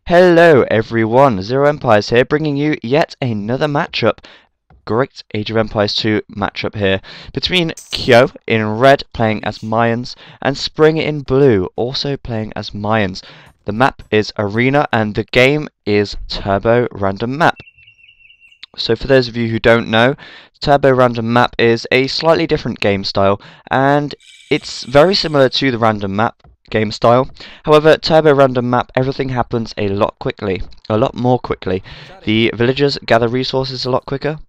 Hello everyone, ZeroEmpires here, bringing you yet another matchup. Great Age of Empires 2 matchup here between Kyo in red playing as Mayans and Spring in blue also playing as Mayans. The map is Arena and the game is Turbo Random Map. So for those of you who don't know, Turbo Random Map is a slightly different game style and it's very similar to the Random Map game style. However, Turbo Random Map, everything happens a lot more quickly. The villagers gather resources a lot quicker,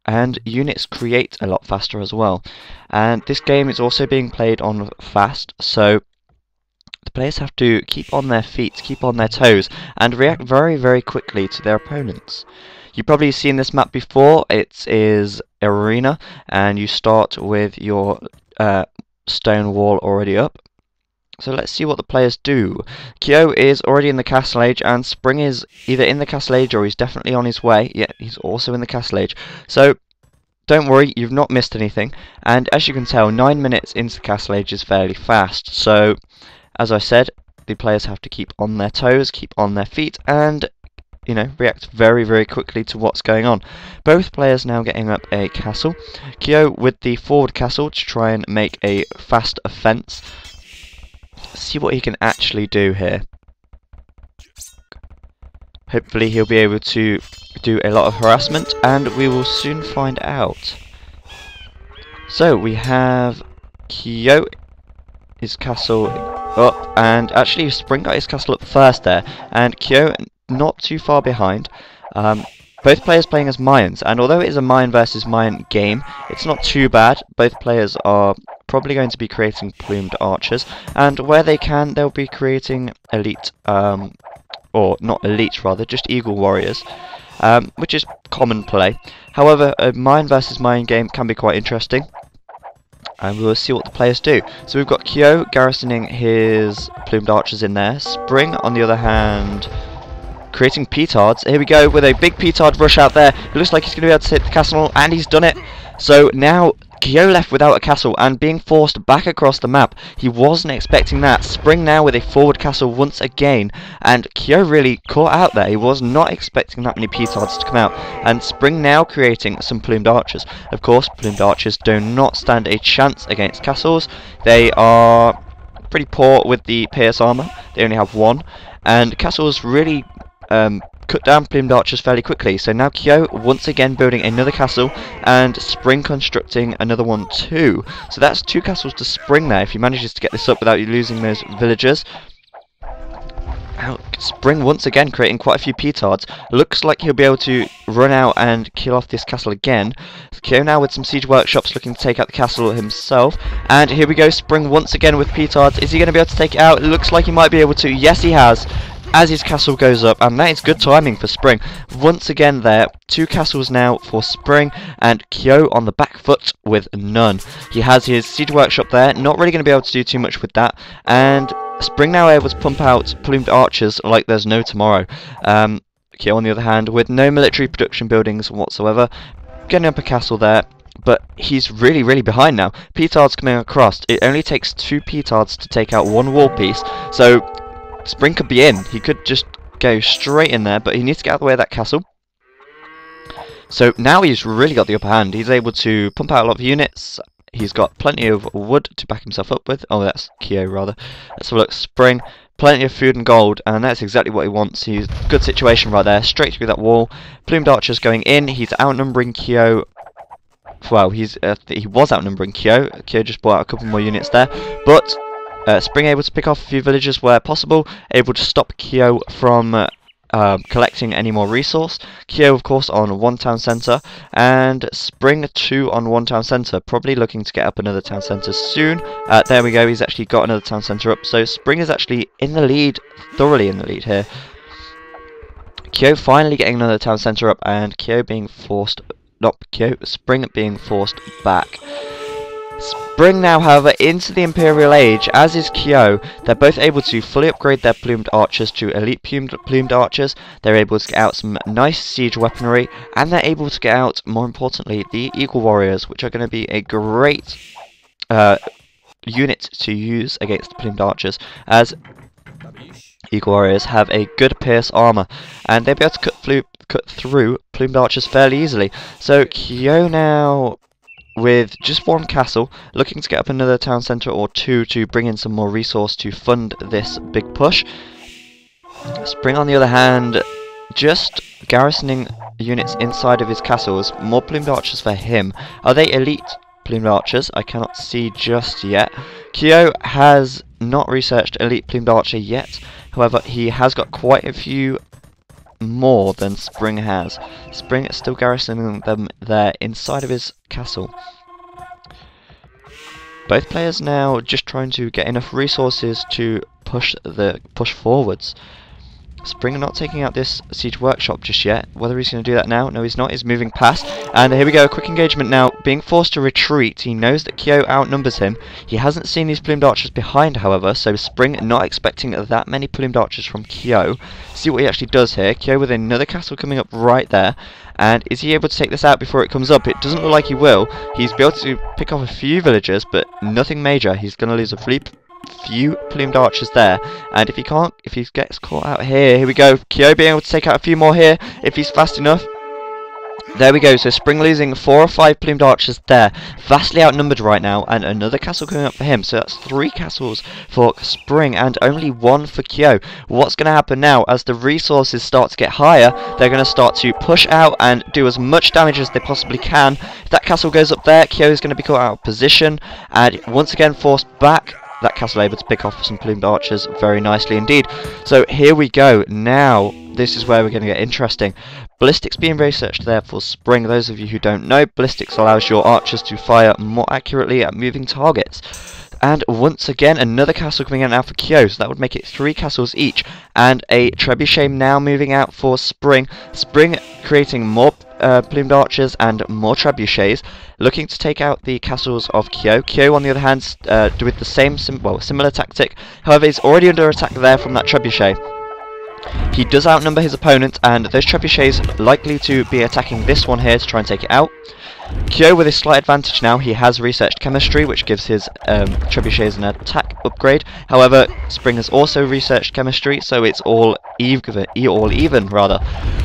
and units create a lot faster as well. And this game is also being played on fast, so the players have to keep on their feet, keep on their toes, and react very quickly to their opponents. You've probably seen this map before. It is Arena, and you start with your stone wall already up. So let's see what the players do. Kyo is already in the Castle Age, and Spring is either in the Castle Age or he's definitely on his way. Yeah, he's also in the Castle Age. So don't worry, you've not missed anything. And as you can tell, 9 minutes into the Castle Age is fairly fast. So as I said, the players have to keep on their toes, keep on their feet, and react very quickly to what's going on. Both players now getting up a castle. Kyo with the forward castle to try and make a fast offense. See what he can actually do here. Hopefully he'll be able to do a lot of harassment, and we will soon find out. So we have Kyo, his castle up, and actually Spring got his castle up first there, and Kyo not too far behind. Both players playing as Mayans, and although it is a Mayan versus Mayan game, it's not too bad. Both players are probably going to be creating plumed archers, and where they can, they'll be creating elite, or not elite rather, just eagle warriors, which is common play. However, a Mayan versus Mayan game can be quite interesting, and we will see what the players do. So we've got Kyo garrisoning his plumed archers in there. Spring, on the other hand, creating petards. Here we go with a big petard rush out there. It looks like he's going to be able to hit the castle, and he's done it. So now Kyo left without a castle and being forced back across the map. He wasn't expecting that. Spring now with a forward castle once again, and Kyo really caught out there. He was not expecting that many petards to come out, and Spring now creating some plumed archers. Of course, plumed archers do not stand a chance against castles. They are pretty poor with the pierce armor. They only have one, and castles really cut down plumed archers fairly quickly. So now Kyo once again building another castle, and Spring constructing another one too. So that's 2 castles to Spring there if he manages to get this up without losing those villagers. Now Spring once again creating quite a few petards. Looks like he'll be able to run out and kill off this castle again. Kyo now with some siege workshops looking to take out the castle himself. And here we go, Spring once again with petards. Is he going to be able to take it out? It looks like he might be able to. Yes, he has, as his castle goes up, and that is good timing for Spring. Once again there, 2 castles now for Spring, and Kyo on the back foot with none. He has his siege workshop there, not really going to be able to do too much with that, and Spring now able to pump out plumed archers like there's no tomorrow. Kyo on the other hand with no military production buildings whatsoever, getting up a castle there. But he's really behind now. Petards coming across. It only takes 2 petards to take out 1 wall piece, so Spring could be in. He could just go straight in there, but he needs to get out of the way of that castle. So now he's really got the upper hand. He's able to pump out a lot of units. He's got plenty of wood to back himself up with. Oh, that's Kyo rather. Let's have a look. Spring, plenty of food and gold, and that's exactly what he wants. He's good situation right there, straight through that wall. Plumed archers going in. He's outnumbering Kyo. Well, he was outnumbering Kyo. Kyo just bought out a couple more units there, but Spring able to pick off a few villagers where possible, able to stop Kyo from collecting any more resource. Kyo of course on 1 town centre, and Spring 2 on 1 town centre, probably looking to get up another town centre soon. There we go, he's actually got another town centre up, so Spring is actually in the lead, thoroughly in the lead here. Kyo finally getting another town centre up, and Kyo being forced, Spring being forced back. Spring now, however, into the Imperial Age, as is Kyo. They're both able to fully upgrade their plumed archers to elite plumed archers. They're able to get out some nice siege weaponry, and they're able to get out, more importantly, the eagle warriors, which are going to be a great unit to use against the plumed archers, as Eagle Warriors have a good pierce armor, and they'll be able to cut through plumed archers fairly easily. So Kyo now, with just one castle, looking to get up another town centre or two to bring in some more resource to fund this big push. Spring, on the other hand, just garrisoning units inside of his castles. More plumed archers for him. Are they elite plumed archers? I cannot see just yet. Kyo has not researched elite plumed archer yet. However, he has got quite a few more than Spring has. Spring is still garrisoning them there inside of his castle. Both players now just trying to get enough resources to push forwards. Spring not taking out this siege workshop just yet. Whether he's going to do that now? No, he's not. He's moving past. And here we go. Quick engagement now. Being forced to retreat. He knows that Kyo outnumbers him. He hasn't seen these plumed archers behind, however. So Spring not expecting that many plumed archers from Kyo. See what he actually does here. Kyo with another castle coming up right there. And is he able to take this out before it comes up? It doesn't look like he will. He's able to pick off a few villagers, but nothing major. He's going to lose a few plumed archers there, and if he gets caught out here we go. Kyo being able to take out a few more here if he's fast enough. There we go. So Spring losing 4 or 5 plumed archers there, vastly outnumbered right now, and another castle coming up for him. So that's 3 castles for Spring and only 1 for Kyo. What's going to happen now as the resources start to get higher? They're going to start to push out and do as much damage as they possibly can. If that castle goes up there, Kyo is going to be caught out of position and once again forced back. That castle able to pick off some plumed archers very nicely indeed. So here we go. Now this is where we're going to get interesting. Ballistics being researched there for Spring. Those of you who don't know, ballistics allows your archers to fire more accurately at moving targets. And once again, another castle coming out now for Kyo, so that would make it 3 castles each. And a trebuchet now moving out for Spring. Spring creating more plumed archers and more trebuchets, looking to take out the castles of Kyo. Kyo, on the other hand, with the same similar tactic. However, he's already under attack there from that trebuchet. He does outnumber his opponent, and those trebuchets likely to be attacking this one here to try and take it out. Kyo with a slight advantage now. He has researched chemistry, which gives his trebuchets an attack upgrade. However, Spring has also researched chemistry, so it's all even rather.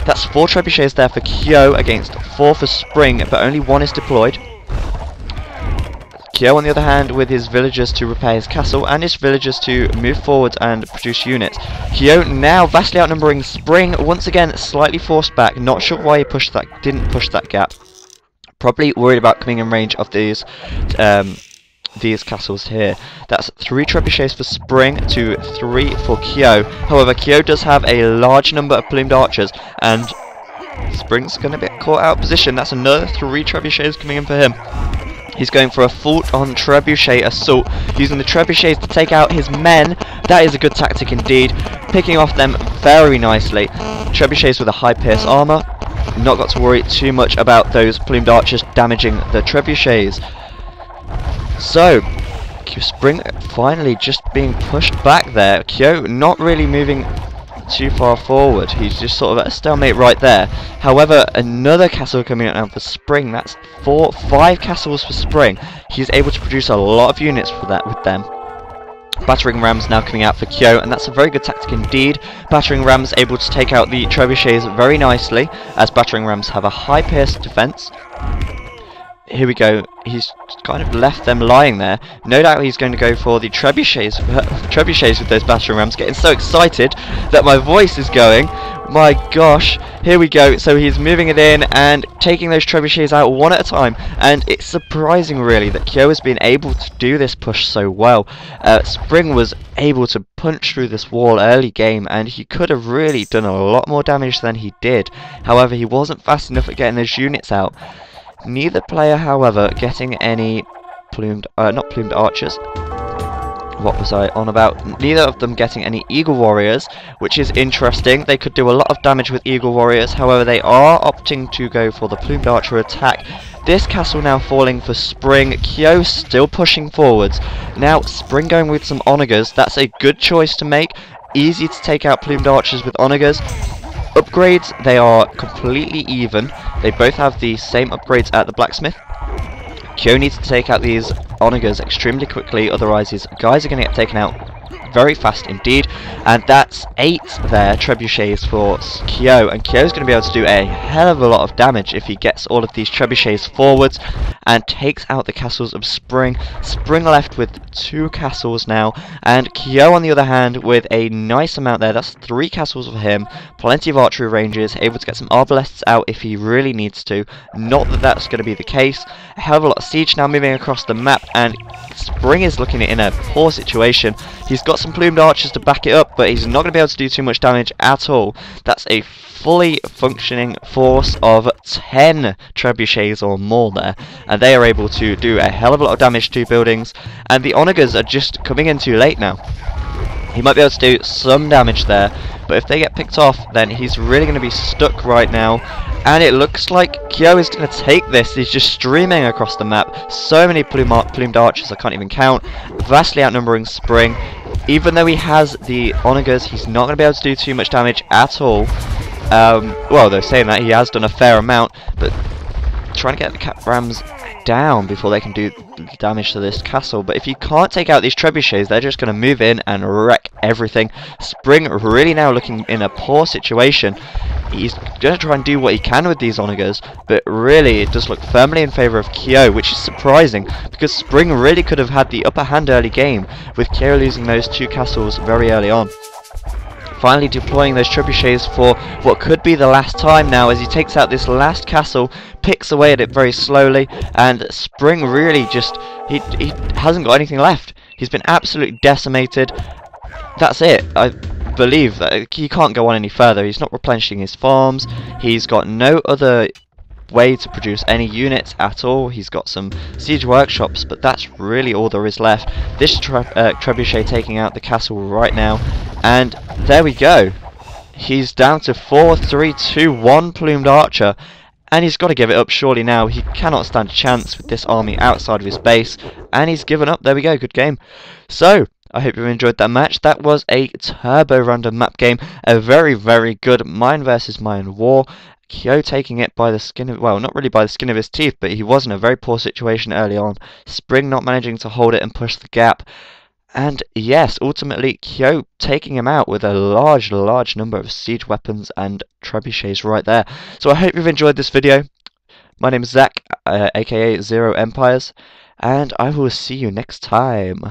That's 4 trebuchets there for Kyo against 4 for Spring, but only 1 is deployed. Kyo, on the other hand, with his villagers to repair his castle and his villagers to move forward and produce units. Kyo now vastly outnumbering Spring, once again slightly forced back. Not sure why he didn't push that gap. Probably worried about coming in range of these castles here. That's 3 trebuchets for Spring to 3 for Kyo. However, Kyo does have a large number of plumed archers, and Spring's going to be caught out of position. That's another 3 trebuchets coming in for him. He's going for a full-on trebuchet assault, using the trebuchets to take out his men. That is a good tactic indeed, picking off them very nicely. Trebuchets with a high pierce armor. Not got to worry too much about those plumed archers damaging the trebuchets. So, Spring finally just being pushed back there. Kyo not really moving too far forward. He's just sort of at a stalemate right there. However, another castle coming out now for Spring. That's 5 castles for Spring. He's able to produce a lot of units for that with them. Battering rams now coming out for Kyo, and that's a very good tactic indeed. Battering rams able to take out the trebuchets very nicely, as battering rams have a high pierce defense. Here we go. He's kind of left them lying there. No doubt he's going to go for the trebuchets with those battering rams. Getting so excited that my voice is going. My gosh. Here we go. So he's moving it in and taking those trebuchets out one at a time. And it's surprising really that Kyo has been able to do this push so well. Spring was able to punch through this wall early game, and he could have really done a lot more damage than he did. However, he wasn't fast enough at getting those units out. Neither player, however, getting any not plumed archers. What was I on about? Neither of them getting any Eagle Warriors, which is interesting. They could do a lot of damage with Eagle Warriors, however they are opting to go for the plumed archer attack. This castle now falling for Spring. Kyo still pushing forwards. Now Spring going with some onagers. That's a good choice to make. Easy to take out plumed archers with onagers. Upgrades, they are completely even. They both have the same upgrades at the blacksmith. Kyo needs to take out these onagers extremely quickly, otherwise his guys are going to get taken out very fast indeed. And that's 8 there, trebuchets for Kyo, and Kyo's going to be able to do a hell of a lot of damage if he gets all of these trebuchets forwards and takes out the castles of Spring. Spring left with 2 castles now, and Kyo on the other hand with a nice amount there. That's 3 castles for him, plenty of archery ranges, able to get some arbalests out if he really needs to. Not that that's going to be the case. A hell of a lot of siege now moving across the map, and Spring is looking in a poor situation. He's got some plumed archers to back it up, but he's not going to be able to do too much damage at all. That's a fully functioning force of 10 trebuchets or more there, and they are able to do a hell of a lot of damage to buildings, and the onagers are just coming in too late now. He might be able to do some damage there, but if they get picked off, then he's really going to be stuck right now. And it looks like Kyo is going to take this. He's just streaming across the map. So many plumed archers, I can't even count. Vastly outnumbering Spring. Even though he has the onagers, he's not going to be able to do too much damage at all. Well, they're saying that he has done a fair amount, but trying to get the Cap Rams down before they can do damage to this castle. But if you can't take out these trebuchets, they're just going to move in and wreck everything. Spring really now looking in a poor situation. He's going to try and do what he can with these onagers, but really it does look firmly in favour of Kyo, which is surprising because Spring really could have had the upper hand early game with Kyo losing those 2 castles very early on. Finally deploying those trebuchets for what could be the last time now as he takes out this last castle, picks away at it very slowly, and Spring really just, he hasn't got anything left. He's been absolutely decimated. That's it. I believe that he can't go on any further. He's not replenishing his farms. He's got no other way to produce any units at all. He's got some siege workshops, but that's really all there is left. This trebuchet taking out the castle right now, and there we go. He's down to 4, 3, 2, 1 plumed archer, and he's got to give it up surely now. He cannot stand a chance with this army outside of his base, and he's given up. There we go, good game. So I hope you enjoyed that match. That was a turbo random map game, a very, very good Mayan versus Mayan war. Kyo taking it by the skin of, well, not really by the skin of his teeth, but he was in a very poor situation early on. Spring not managing to hold it and push the gap. And yes, ultimately Kyo taking him out with a large number of siege weapons and trebuchets right there. So I hope you've enjoyed this video. My name is Zach, aka ZeroEmpires, and I will see you next time.